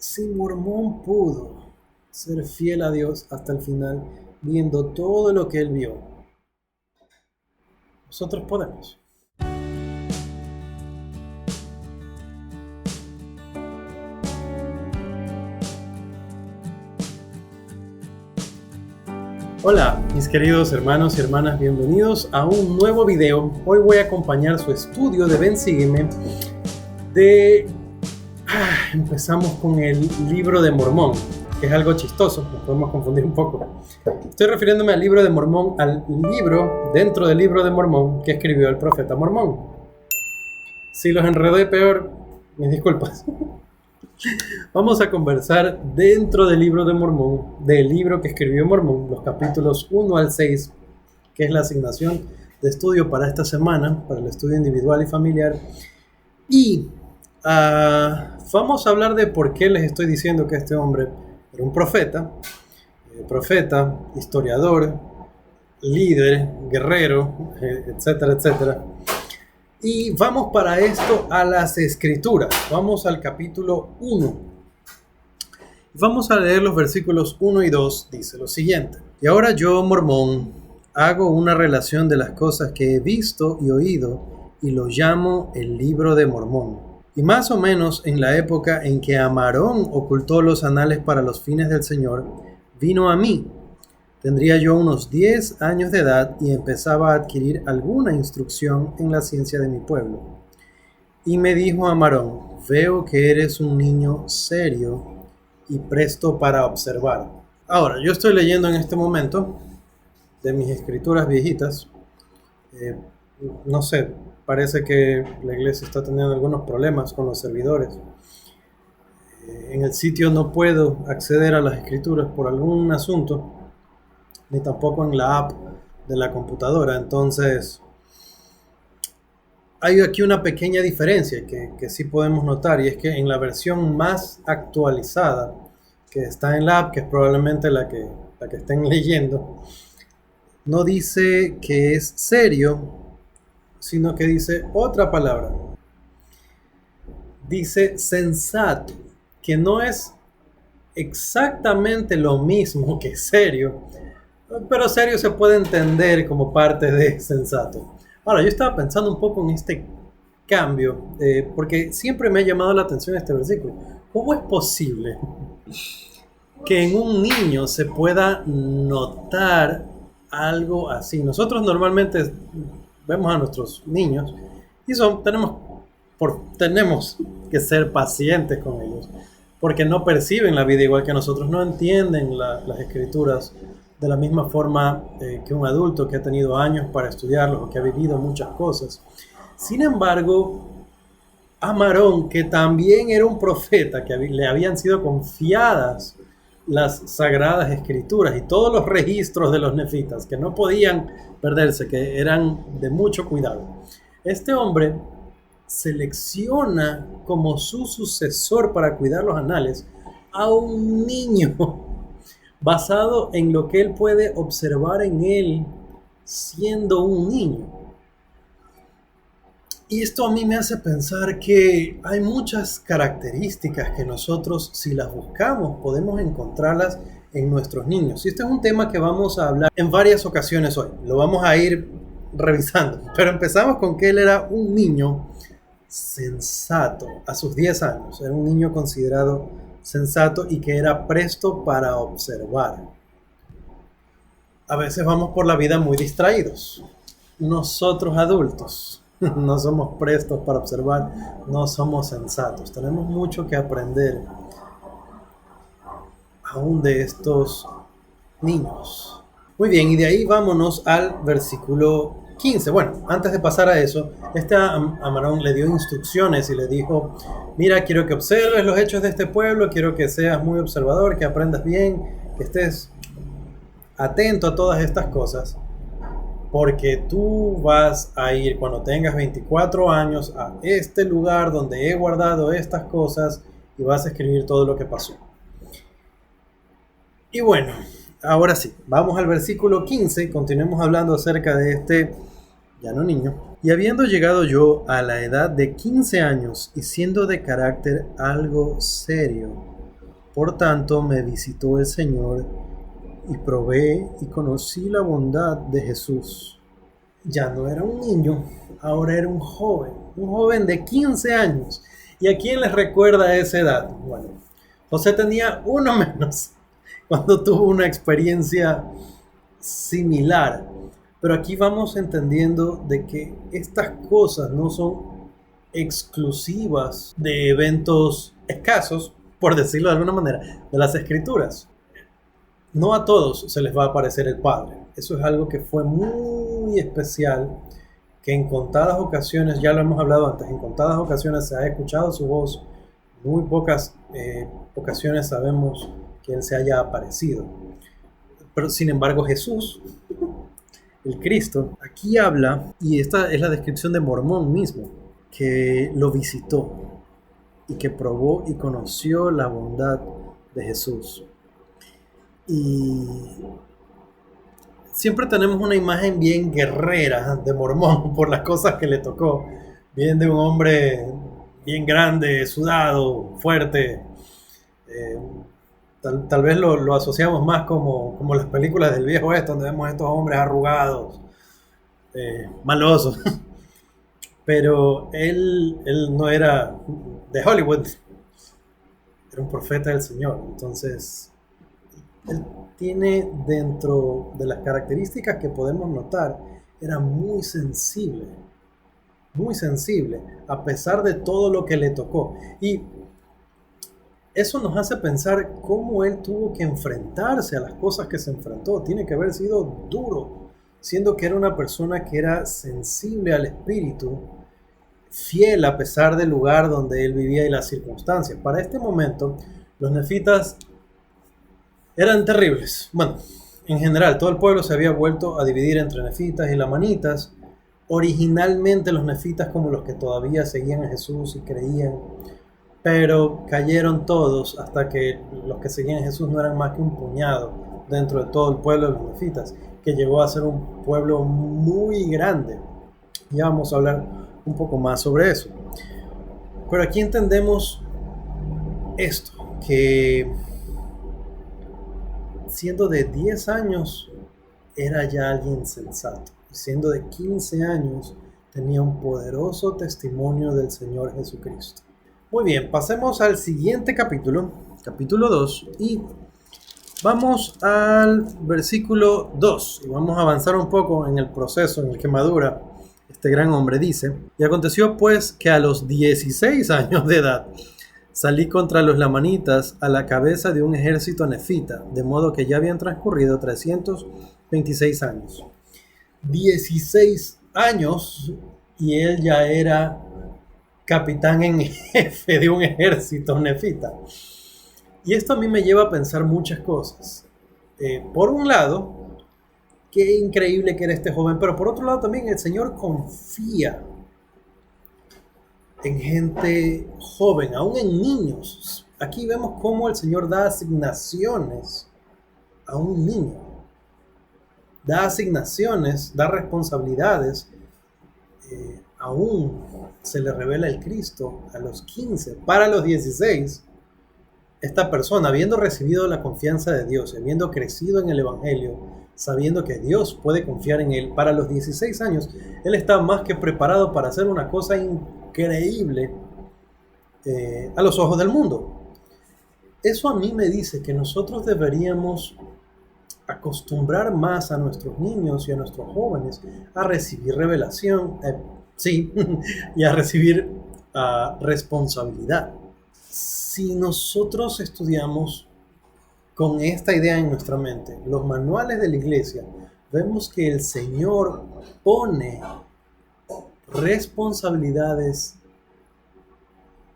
Si Mormón pudo ser fiel a Dios hasta el final, viendo todo lo que él vio, nosotros podemos. Hola, mis queridos hermanos y hermanas, bienvenidos a un nuevo video. Hoy voy a acompañar su estudio de Ven Sígueme empezamos con el libro de Mormón, que es algo chistoso, nos podemos confundir un poco. Estoy refiriéndome al libro de Mormón, al libro dentro del libro de Mormón que escribió el profeta Mormón. Si los enredé peor, mis disculpas. Vamos a conversar dentro del libro de Mormón, del libro que escribió Mormón, los capítulos 1 al 6, que es la asignación de estudio para esta semana, para el estudio individual y familiar. Y vamos a hablar de por qué les estoy diciendo que este hombre era un profeta, historiador, líder, guerrero, etcétera, etcétera. Y vamos para esto a las escrituras. Vamos al capítulo 1. Vamos a leer los versículos 1 y 2. Dice lo siguiente. Y ahora yo, Mormón, hago una relación de las cosas que he visto y oído y lo llamo el libro de Mormón. Y más o menos en la época en que Amarón ocultó los anales para los fines del Señor, vino a mí. Tendría yo unos 10 años de edad y empezaba a adquirir alguna instrucción en la ciencia de mi pueblo. Y me dijo Amarón, veo que eres un niño serio y presto para observar. Ahora, yo estoy leyendo en este momento de mis escrituras viejitas. No sé, parece que la iglesia está teniendo algunos problemas con los servidores. En el sitio no puedo acceder a las escrituras por algún asunto, ni tampoco en la app de la computadora. Entonces, hay aquí una pequeña diferencia que sí podemos notar, y es que en la versión más actualizada que está en la app, que es probablemente la que estén leyendo, no dice que es serio, sino que dice otra palabra. Dice sensato, que no es exactamente lo mismo que serio, pero serio se puede entender como parte de sensato. Ahora, yo estaba pensando un poco en este cambio, porque siempre me ha llamado la atención este versículo. ¿Cómo es posible que en un niño se pueda notar algo así? Nosotros normalmente vemos a nuestros niños y tenemos que ser pacientes con ellos, porque no perciben la vida igual que nosotros, no entienden las escrituras de la misma forma que un adulto que ha tenido años para estudiarlos o que ha vivido muchas cosas. Sin embargo, Amarón, que también era un profeta, que le habían sido confiadas las sagradas escrituras y todos los registros de los nefitas, que no podían perderse, que eran de mucho cuidado. Este hombre selecciona como su sucesor para cuidar los anales a un niño, basado en lo que él puede observar en él siendo un niño. Y esto a mí me hace pensar que hay muchas características que nosotros, si las buscamos, podemos encontrarlas en nuestros niños. Y este es un tema que vamos a hablar en varias ocasiones hoy. Lo vamos a ir revisando. Pero empezamos con que él era un niño sensato a sus 10 años. Era un niño considerado sensato y que era presto para observar. A veces vamos por la vida muy distraídos. Nosotros adultos no somos prestos para observar, no somos sensatos. Tenemos mucho que aprender aún de estos niños. Muy bien, y de ahí vámonos al versículo 15. Bueno, antes de pasar a eso, Amarón le dio instrucciones y le dijo, mira, quiero que observes los hechos de este pueblo, quiero que seas muy observador, que aprendas bien, que estés atento a todas estas cosas, porque tú vas a ir cuando tengas 24 años a este lugar donde he guardado estas cosas y vas a escribir todo lo que pasó. Y bueno, ahora sí, vamos al versículo 15, continuemos hablando acerca de este ya no niño. Y habiendo llegado yo a la edad de 15 años y siendo de carácter algo serio, Por tanto, me visitó el Señor y probé y conocí la bondad de Jesús. Ya no era un niño, ahora era un joven de 15 años. ¿Y a quién les recuerda esa edad? Bueno, José tenía uno menos cuando tuvo una experiencia similar. Pero aquí vamos entendiendo de que estas cosas no son exclusivas de eventos escasos, por decirlo de alguna manera, de las escrituras. No a todos se les va a aparecer el Padre. Eso es algo que fue muy especial, que en contadas ocasiones, ya lo hemos hablado antes, en contadas ocasiones se ha escuchado su voz, muy pocas ocasiones sabemos que Él se haya aparecido. Pero sin embargo Jesús, el Cristo, aquí habla, y esta es la descripción de Mormón mismo, que lo visitó y que probó y conoció la bondad de Jesús. Y siempre tenemos una imagen bien guerrera de Mormón por las cosas que le tocó. Bien de un hombre bien grande, sudado, fuerte. Tal vez lo asociamos más como las películas del viejo oeste, donde vemos a estos hombres arrugados, malosos. Pero él no era de Hollywood, era un profeta del Señor. Entonces, él tiene dentro de las características que podemos notar, era muy sensible, a pesar de todo lo que le tocó. Y eso nos hace pensar cómo él tuvo que enfrentarse a las cosas que se enfrentó. Tiene que haber sido duro, siendo que era una persona que era sensible al espíritu, fiel a pesar del lugar donde él vivía y las circunstancias. Para este momento, los nefitas eran terribles. Bueno, en general, todo el pueblo se había vuelto a dividir entre nefitas y lamanitas. Originalmente los nefitas como los que todavía seguían a Jesús y creían, pero cayeron todos hasta que los que seguían a Jesús no eran más que un puñado dentro de todo el pueblo de los nefitas, que llegó a ser un pueblo muy grande. Ya vamos a hablar un poco más sobre eso. Pero aquí entendemos esto, que siendo de 10 años era ya alguien sensato. Siendo de 15 años tenía un poderoso testimonio del Señor Jesucristo. Muy bien, pasemos al siguiente capítulo, capítulo 2, y vamos al versículo 2, y vamos a avanzar un poco en el proceso en el que madura este gran hombre. Dice: y aconteció pues que a los 16 años de edad salí contra los lamanitas a la cabeza de un ejército nefita, de modo que ya habían transcurrido 326 años. 16 años y él ya era capitán en jefe de un ejército nefita. Y esto a mí me lleva a pensar muchas cosas. Por un lado, qué increíble que era este joven, pero por otro lado también el Señor confía en gente joven, aún en niños. Aquí vemos cómo el Señor da asignaciones a un niño. Da asignaciones, da responsabilidades. Aún se le revela el Cristo a los 15. Para los 16, esta persona, habiendo recibido la confianza de Dios, habiendo crecido en el Evangelio, sabiendo que Dios puede confiar en él, para los 16 años, él está más que preparado para hacer una cosa increíble a los ojos del mundo. Eso a mí me dice que nosotros deberíamos acostumbrar más a nuestros niños y a nuestros jóvenes a recibir revelación, y a recibir responsabilidad. Si nosotros estudiamos con esta idea en nuestra mente los manuales de la iglesia, vemos que el Señor pone responsabilidades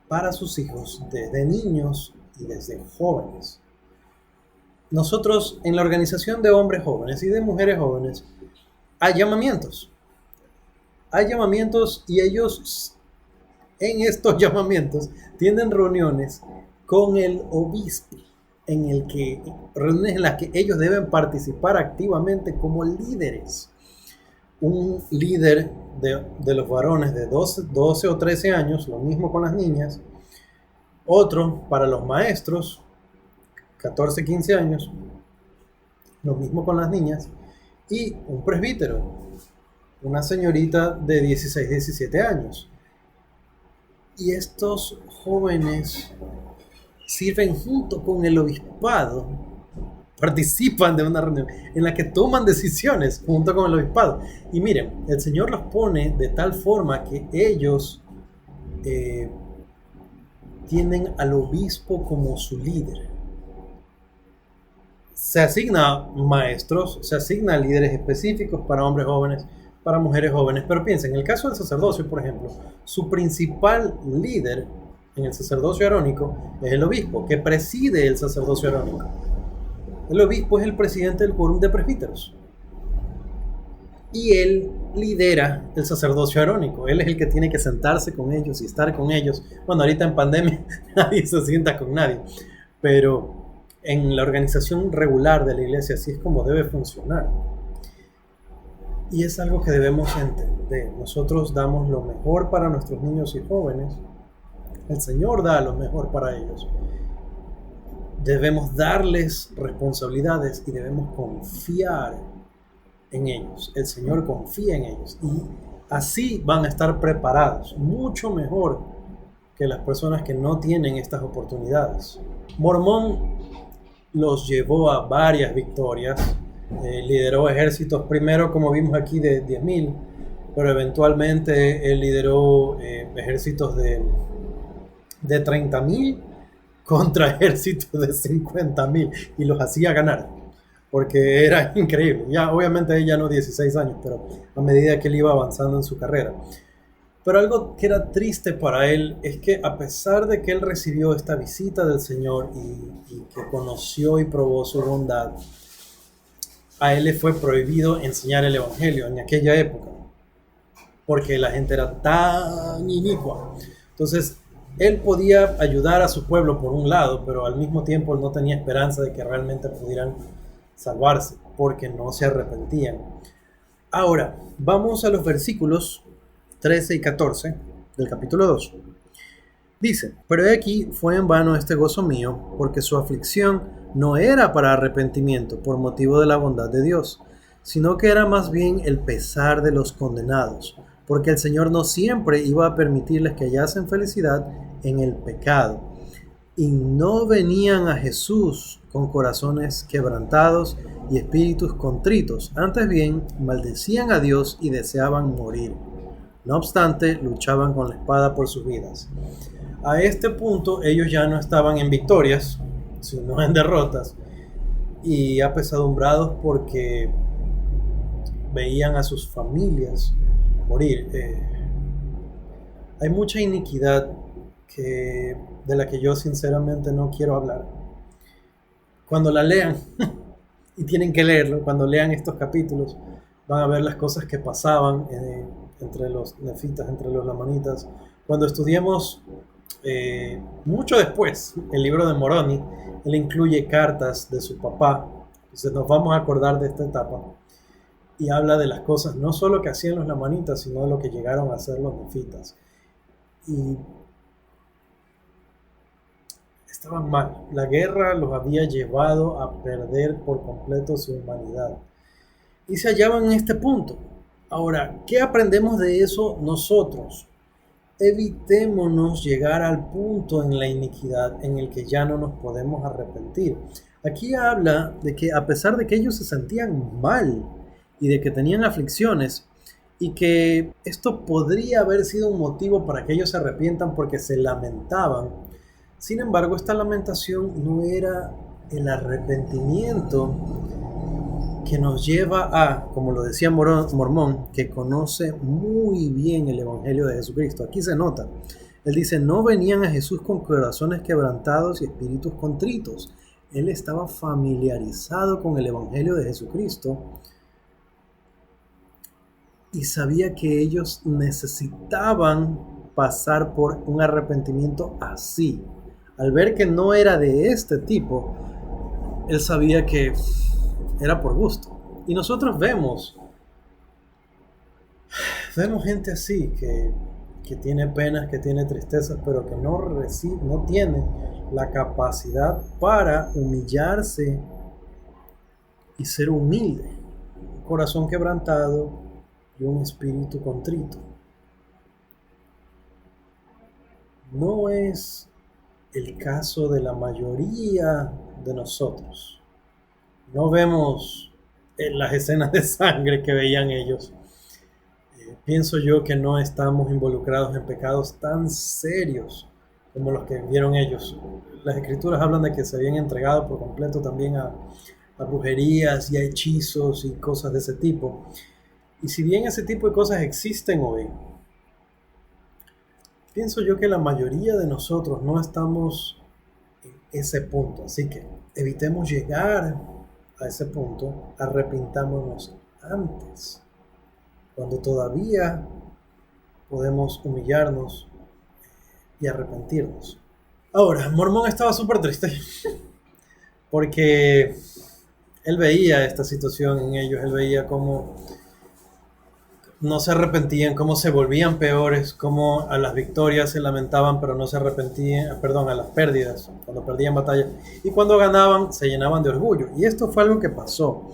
para sus hijos desde niños y desde jóvenes. Nosotros en la organización de hombres jóvenes y de mujeres jóvenes hay llamamientos. Hay llamamientos y ellos en estos llamamientos tienen reuniones con el obispo, reuniones en las que ellos deben participar activamente como líderes. Un líder de los varones de 12 o 13 años, lo mismo con las niñas. Otro para los maestros, 14, 15 años, lo mismo con las niñas, y un presbítero, una señorita de 16, 17 años. Y estos jóvenes sirven junto con el obispado, participan de una reunión en la que toman decisiones junto con el obispado. Y miren, el Señor los pone de tal forma que ellos tienen al obispo como su líder. Se asigna maestros, se asigna líderes específicos para hombres jóvenes, para mujeres jóvenes, pero piensen, en el caso del sacerdocio, por ejemplo, su principal líder en el sacerdocio arónico es el obispo, que preside el sacerdocio arónico. El obispo es el presidente del quórum de presbíteros y él lidera el sacerdocio arónico. Él es el que tiene que sentarse con ellos y estar con ellos. Bueno, ahorita en pandemia nadie se sienta con nadie, pero en la organización regular de la iglesia así es como debe funcionar. Y es algo que debemos entender. Nosotros damos lo mejor para nuestros niños y jóvenes. El Señor da lo mejor para ellos. Debemos darles responsabilidades y debemos confiar en ellos. El Señor confía en ellos y así van a estar preparados, mucho mejor que las personas que no tienen estas oportunidades. Mormón los llevó a varias victorias, lideró ejércitos primero, como vimos aquí, de 10,000, pero eventualmente él lideró ejércitos de 30,000 contra ejércitos de 50,000 y los hacía ganar, porque era increíble. Ya, obviamente ella no 16 años, pero a medida que él iba avanzando en su carrera. Pero algo que era triste para él es que a pesar de que él recibió esta visita del Señor y que conoció y probó su bondad, a él le fue prohibido enseñar el Evangelio en aquella época, porque la gente era tan inicua. Entonces, él podía ayudar a su pueblo por un lado, pero al mismo tiempo él no tenía esperanza de que realmente pudieran salvarse, porque no se arrepentían. Ahora, vamos a los versículos 13 y 14 del capítulo 2. Dice: pero he aquí fue en vano este gozo mío, porque su aflicción no era para arrepentimiento por motivo de la bondad de Dios, sino que era más bien el pesar de los condenados, porque el Señor no siempre iba a permitirles que hallasen felicidad en el pecado. Y no venían a Jesús con corazones quebrantados y espíritus contritos, antes bien maldecían a Dios y deseaban morir. No obstante, luchaban con la espada por sus vidas. A este punto ellos ya no estaban en victorias, sino en derrotas, y apesadumbrados porque veían a sus familias morir. Hay mucha iniquidad de la que yo sinceramente no quiero hablar. Cuando la lean, y tienen que leerlo, cuando lean estos capítulos, van a ver las cosas que pasaban entre los nefitas, entre los lamanitas. Cuando estudiemos mucho después el libro de Moroni, él incluye cartas de su papá, entonces nos vamos a acordar de esta etapa, y habla de las cosas no solo que hacían los lamanitas, sino de lo que llegaron a hacer los nefitas. Y estaban mal. La guerra los había llevado a perder por completo su humanidad. Y se hallaban en este punto. Ahora, ¿qué aprendemos de eso nosotros? Evitémonos llegar al punto en la iniquidad en el que ya no nos podemos arrepentir. Aquí habla de que a pesar de que ellos se sentían mal y de que tenían aflicciones, y que esto podría haber sido un motivo para que ellos se arrepientan porque se lamentaban, sin embargo, esta lamentación no era el arrepentimiento que nos lleva a, como lo decía Mormón, que conoce muy bien el Evangelio de Jesucristo. Aquí se nota. Él dice: no venían a Jesús con corazones quebrantados y espíritus contritos. Él estaba familiarizado con el Evangelio de Jesucristo y sabía que ellos necesitaban pasar por un arrepentimiento así. Al ver que no era de este tipo, él sabía que era por gusto. Y nosotros vemos gente así que que tiene penas, que tiene tristezas, pero que no tiene la capacidad para humillarse y ser humilde, un corazón quebrantado y un espíritu contrito. No es el caso de la mayoría de nosotros. No vemos las escenas de sangre que veían ellos. Pienso yo que no estamos involucrados en pecados tan serios como los que vieron ellos. Las escrituras hablan de que se habían entregado por completo también a brujerías y a hechizos y cosas de ese tipo. Y si bien ese tipo de cosas existen hoy, pienso yo que la mayoría de nosotros no estamos en ese punto. Así que evitemos llegar a ese punto, arrepintámonos antes, cuando todavía podemos humillarnos y arrepentirnos. Ahora, Mormón estaba súper triste porque él veía esta situación en ellos, él veía cómo no se arrepentían, cómo se volvían peores, cómo a las victorias se lamentaban pero no se arrepentían, perdón, a las pérdidas, cuando perdían batalla, y cuando ganaban se llenaban de orgullo. Y esto fue algo que pasó.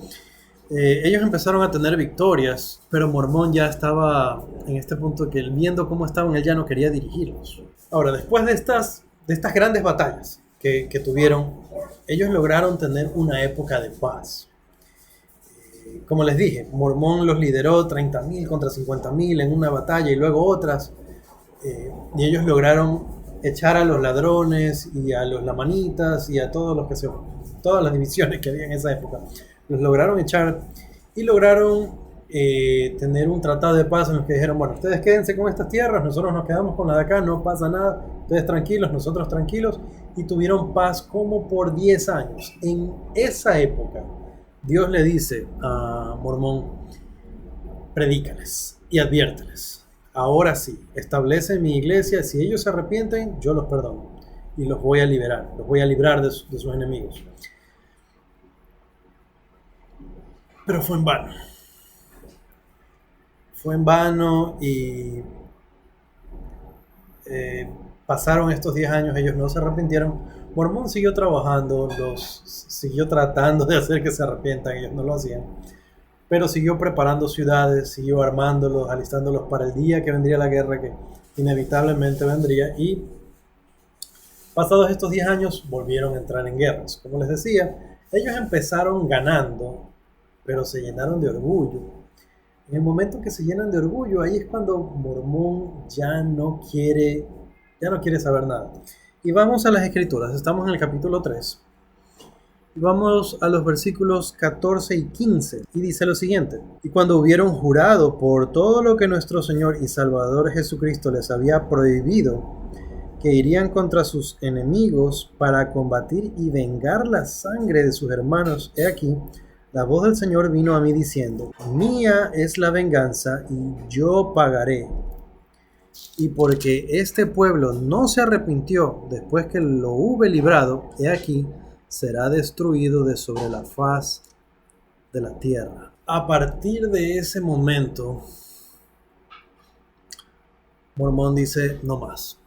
Ellos empezaron a tener victorias, pero Mormón ya estaba en este punto que él, viendo cómo estaban, él ya no quería dirigirlos. Ahora, después de estas grandes batallas que tuvieron, ellos lograron tener una época de paz. Como les dije, Mormón los lideró 30,000 contra 50,000 en una batalla y luego otras, y ellos lograron echar a los ladrones y a los lamanitas y a todos los todas las divisiones que había en esa época. Los lograron echar y lograron tener un tratado de paz en el que dijeron, bueno, ustedes quédense con estas tierras, nosotros nos quedamos con la de acá, no pasa nada, ustedes tranquilos, nosotros tranquilos, y tuvieron paz como por 10 años. En esa época, Dios le dice a Mormón, predícales y adviérteles. Ahora sí, establece mi iglesia, si ellos se arrepienten, yo los perdono y los voy a liberar, los voy a librar de sus enemigos. Pero fue en vano. Fue en vano y pasaron estos 10 años, ellos no se arrepintieron. Mormón siguió trabajando, siguió tratando de hacer que se arrepientan, ellos no lo hacían. Pero siguió preparando ciudades, siguió armándolos, alistándolos para el día que vendría la guerra, que inevitablemente vendría. Y pasados estos 10 años volvieron a entrar en guerras. Como les decía, ellos empezaron ganando, pero se llenaron de orgullo. En el momento en que se llenan de orgullo, ahí es cuando Mormón ya no quiere saber nada. Y vamos a las escrituras, estamos en el capítulo 3. Y vamos a los versículos 14 y 15. Y dice lo siguiente: y cuando hubieron jurado por todo lo que nuestro Señor y Salvador Jesucristo les había prohibido, que irían contra sus enemigos para combatir y vengar la sangre de sus hermanos, he aquí, la voz del Señor vino a mí diciendo, mía es la venganza y yo pagaré. Y porque este pueblo no se arrepintió después que lo hube librado, he aquí, será destruido de sobre la faz de la tierra. A partir de ese momento, Mormón dice, no más.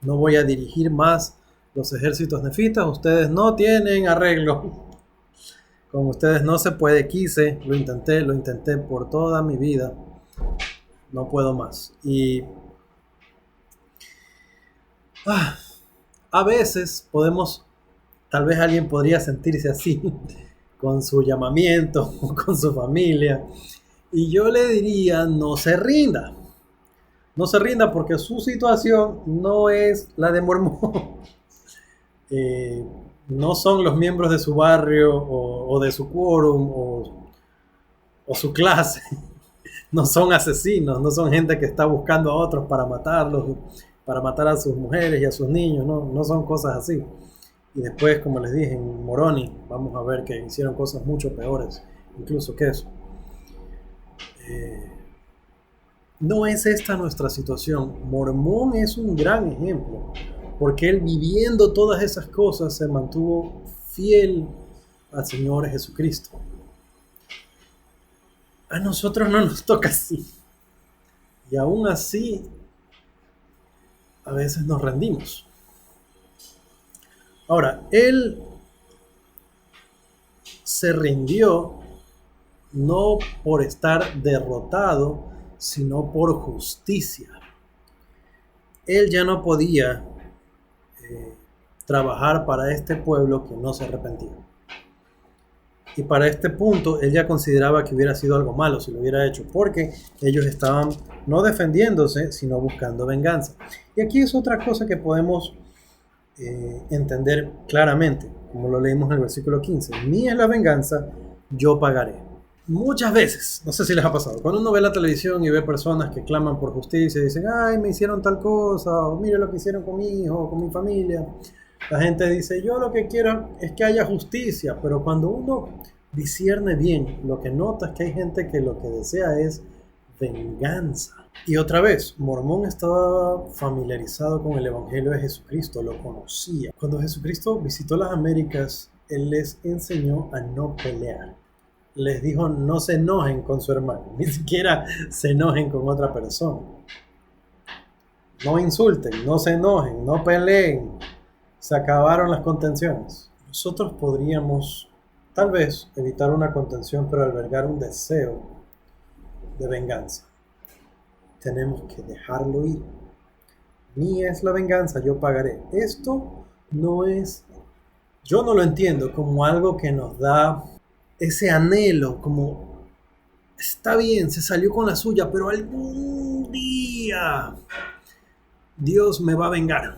No voy a dirigir más los ejércitos nefitas, ustedes no tienen arreglo. Con ustedes no se puede, lo intenté por toda mi vida. No puedo más. Y a veces tal vez alguien podría sentirse así con su llamamiento, con su familia. Y yo le diría, no se rinda. No se rinda porque su situación no es la de Mormón. No son los miembros de su barrio o de su quórum o su clase. No son asesinos, no son gente que está buscando a otros para matarlos, para matar a sus mujeres y a sus niños. No son cosas así. Y después, como les dije, en Moroni vamos a ver que hicieron cosas mucho peores, incluso que eso. No es esta nuestra situación. Mormón es un gran ejemplo, porque él, viviendo todas esas cosas, se mantuvo fiel al Señor Jesucristo. A nosotros no nos toca así. Y aún así a veces nos rendimos. Ahora, él se rindió no por estar derrotado, sino por justicia. Él ya no podía trabajar para este pueblo que no se arrepentía. Y para este punto, él ya consideraba que hubiera sido algo malo si lo hubiera hecho, porque ellos estaban no defendiéndose, sino buscando venganza. Y aquí es otra cosa que podemos entender claramente, como lo leímos en el versículo 15. Mía es la venganza, yo pagaré. Muchas veces, no sé si les ha pasado, cuando uno ve la televisión y ve personas que claman por justicia y dicen, ay, me hicieron tal cosa, o mire lo que hicieron con mi hijo, con mi familia. La gente dice, yo lo que quiero es que haya justicia, pero cuando uno discierne bien, lo que nota es que hay gente que lo que desea es venganza. Y otra vez, Mormón estaba familiarizado con el Evangelio de Jesucristo, lo conocía. Cuando Jesucristo visitó las Américas, Él les enseñó a no pelear. Les dijo, no se enojen con su hermano, ni siquiera se enojen con otra persona. No insulten, no se enojen, no peleen. Se acabaron las contenciones. Nosotros podríamos, tal vez, evitar una contención, pero albergar un deseo de venganza. Tenemos que dejarlo ir. Mía es la venganza, yo pagaré. Esto no es, yo no lo entiendo como algo que nos da ese anhelo, como está bien, se salió con la suya, pero algún día Dios me va a vengar.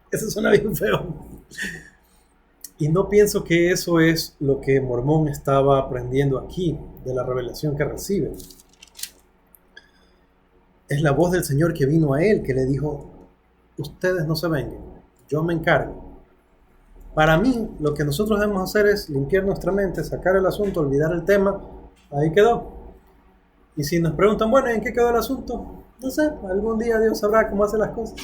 Eso suena bien feo. Y no pienso que eso es lo que Mormón estaba aprendiendo aquí, de la revelación que recibe. Es la voz del Señor que vino a él, que le dijo, ustedes no se vengan, yo me encargo. Para mí, lo que nosotros debemos hacer es limpiar nuestra mente, sacar el asunto, olvidar el tema, ahí quedó. Y si nos preguntan, bueno, ¿en qué quedó el asunto? No sé, algún día Dios sabrá cómo hace las cosas.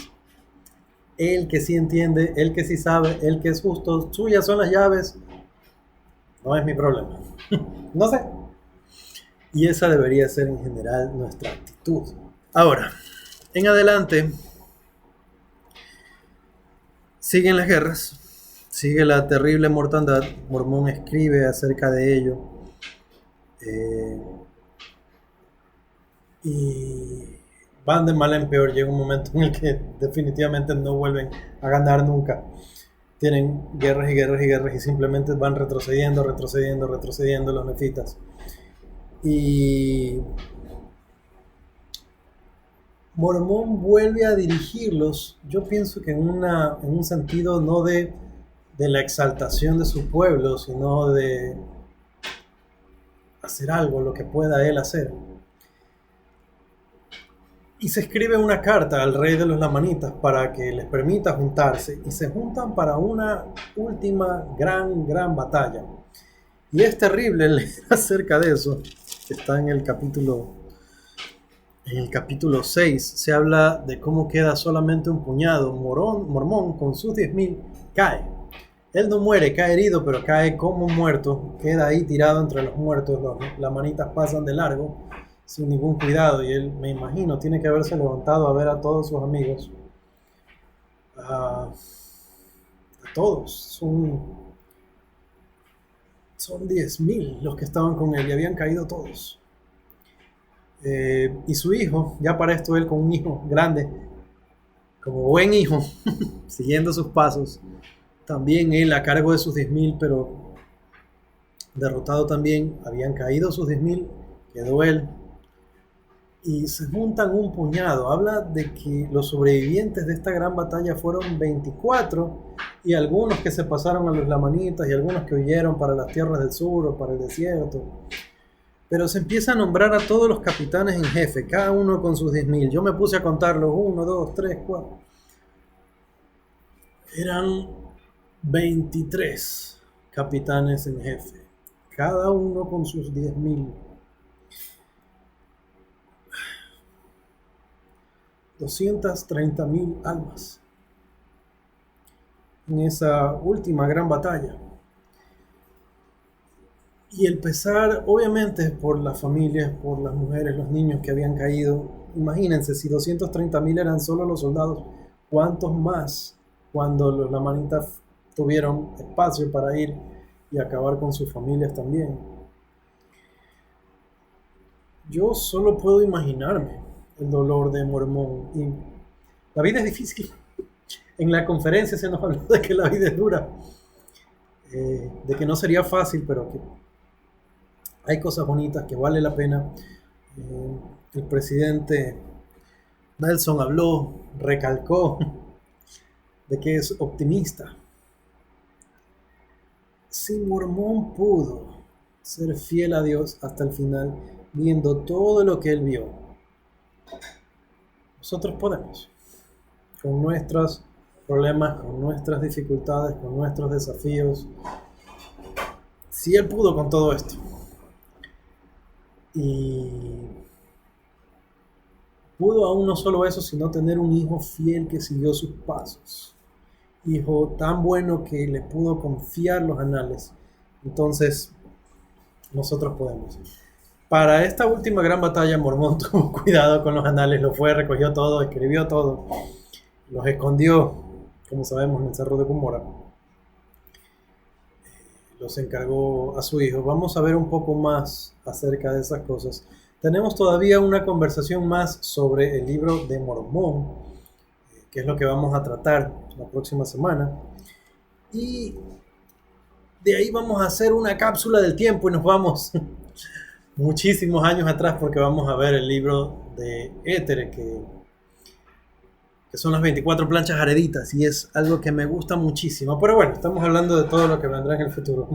Él que sí entiende, él que sí sabe, él que es justo, suyas son las llaves, no es mi problema. No sé. Y esa debería ser en general nuestra actitud. Ahora, en adelante, siguen las guerras, sigue la terrible mortandad. Mormón escribe acerca de ello. Y van de mal en peor. Llega un momento en el que definitivamente no vuelven a ganar nunca. Tienen guerras y guerras y guerras y simplemente van retrocediendo los nefitas. Y Mormón vuelve a dirigirlos, yo pienso que en un sentido no de la exaltación de su pueblo, sino de hacer algo, lo que pueda él hacer. Y se escribe una carta al rey de los lamanitas para que les permita juntarse, y se juntan para una última gran batalla. Y es terrible leer acerca de eso, que está en el capítulo 6, se habla de cómo queda solamente un puñado. Mormón con sus 10,000 cae. Él no muere, cae herido, pero cae como muerto. Queda ahí tirado entre los muertos. Las manitas pasan de largo sin ningún cuidado. Y él, me imagino, tiene que haberse levantado a ver a todos sus amigos. A todos. Son 10,000 los que estaban con él y habían caído todos. Y su hijo, ya para esto él con un hijo grande, como buen hijo, siguiendo sus pasos, también él a cargo de sus 10,000, pero derrotado también, habían caído sus 10,000, quedó él, y se juntan un puñado. Habla de que los sobrevivientes de esta gran batalla fueron 24, y algunos que se pasaron a los lamanitas, y algunos que huyeron para las tierras del sur o para el desierto. Pero se empieza a nombrar a todos los capitanes en jefe, cada uno con sus 10,000. Yo me puse a contarlos, 1, 2, 3, 4. Eran 23 capitanes en jefe, cada uno con sus 10,000. 230,000 almas en esa última gran batalla. Y el pesar, obviamente, por las familias, por las mujeres, los niños que habían caído. Imagínense, si 230.000 eran solo los soldados, ¿cuántos más cuando los lamanitas tuvieron espacio para ir y acabar con sus familias también? Yo solo puedo imaginarme el dolor de Mormón. Y la vida es difícil. En la conferencia se nos habló de que la vida es dura, de que no sería fácil, pero que hay cosas bonitas que vale la pena. El presidente Nelson habló, recalcó de que es optimista. Si Mormón pudo ser fiel a Dios hasta el final, viendo todo lo que él vio, nosotros podemos, con nuestros problemas, con nuestras dificultades, con nuestros desafíos. Si él pudo con todo esto, y pudo aún no solo eso, sino tener un hijo fiel que siguió sus pasos. Hijo tan bueno que le pudo confiar los anales. Entonces, nosotros podemos. Para esta última gran batalla, Mormón tuvo cuidado con los anales, lo fue, recogió todo, escribió todo, los escondió, como sabemos, en el Cerro de Cumora. Los encargó a su hijo. Vamos a ver un poco más acerca de esas cosas. Tenemos todavía una conversación más sobre el libro de Mormón, que es lo que vamos a tratar la próxima semana. Y de ahí vamos a hacer una cápsula del tiempo y nos vamos muchísimos años atrás, porque vamos a ver el libro de Éter, que son las 24 planchas jareditas, y es algo que me gusta muchísimo. Pero bueno, estamos hablando de todo lo que vendrá en el futuro.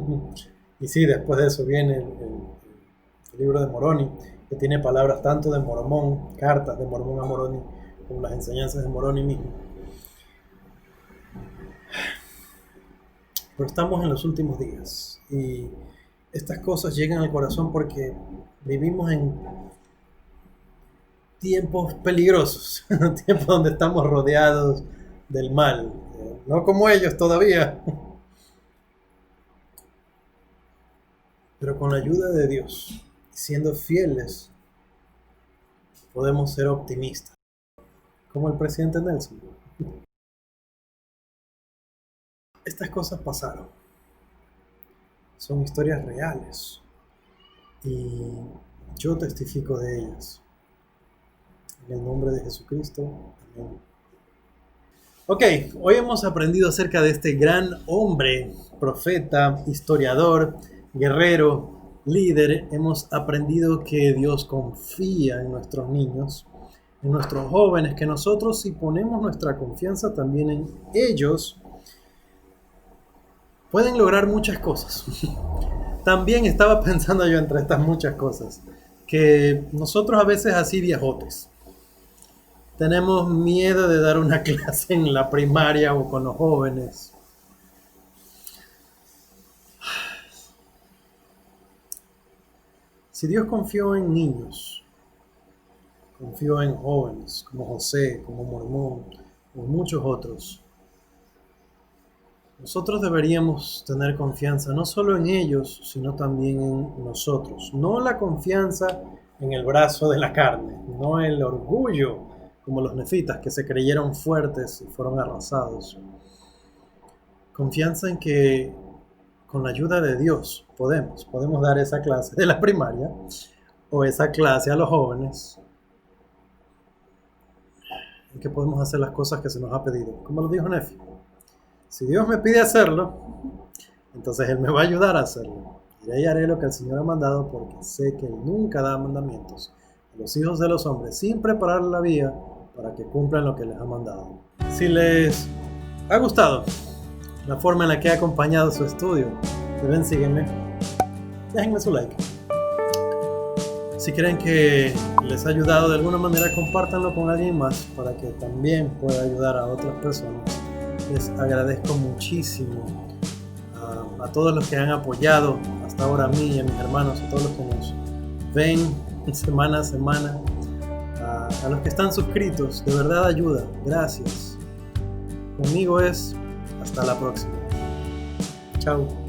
Y sí, después de eso viene el libro de Moroni, que tiene palabras tanto de Mormón, cartas de Mormón a Moroni, como las enseñanzas de Moroni mismo. Pero estamos en los últimos días, y estas cosas llegan al corazón porque vivimos en tiempos peligrosos, tiempos donde estamos rodeados del mal, no como ellos todavía, pero con la ayuda de Dios, siendo fieles, podemos ser optimistas, como el presidente Nelson. Estas cosas pasaron, son historias reales, y yo testifico de ellas. En el nombre de Jesucristo. Amén. Ok, hoy hemos aprendido acerca de este gran hombre, profeta, historiador, guerrero, líder. Hemos aprendido que Dios confía en nuestros niños, en nuestros jóvenes, que nosotros, si ponemos nuestra confianza también en ellos, pueden lograr muchas cosas. También estaba pensando yo entre estas muchas cosas, que nosotros a veces así viejotes, tenemos miedo de dar una clase en la primaria o con los jóvenes. Si Dios confió en niños, confió en jóvenes como José, como Mormón, como muchos otros, nosotros deberíamos tener confianza no solo en ellos, sino también en nosotros. No la confianza en el brazo de la carne, no el orgullo como los nefitas que se creyeron fuertes y fueron arrasados. Confianza en que con la ayuda de Dios podemos dar esa clase de la primaria o esa clase a los jóvenes, en que podemos hacer las cosas que se nos ha pedido. Como lo dijo Nefi, si Dios me pide hacerlo, entonces Él me va a ayudar a hacerlo. Y haré lo que el Señor ha mandado, porque sé que Él nunca da mandamientos a los hijos de los hombres sin preparar la vía para que cumplan lo que les ha mandado. Si les ha gustado la forma en la que he acompañado su estudio, deben sígueme, déjenme su like. Si creen que les ha ayudado de alguna manera, compártanlo con alguien más para que también pueda ayudar a otras personas. Les agradezco muchísimo a todos los que han apoyado hasta ahora a mí y a mis hermanos, a todos los que nos ven semana a semana, a los que están suscritos. De verdad ayuda, gracias. Conmigo es hasta la próxima. Chao.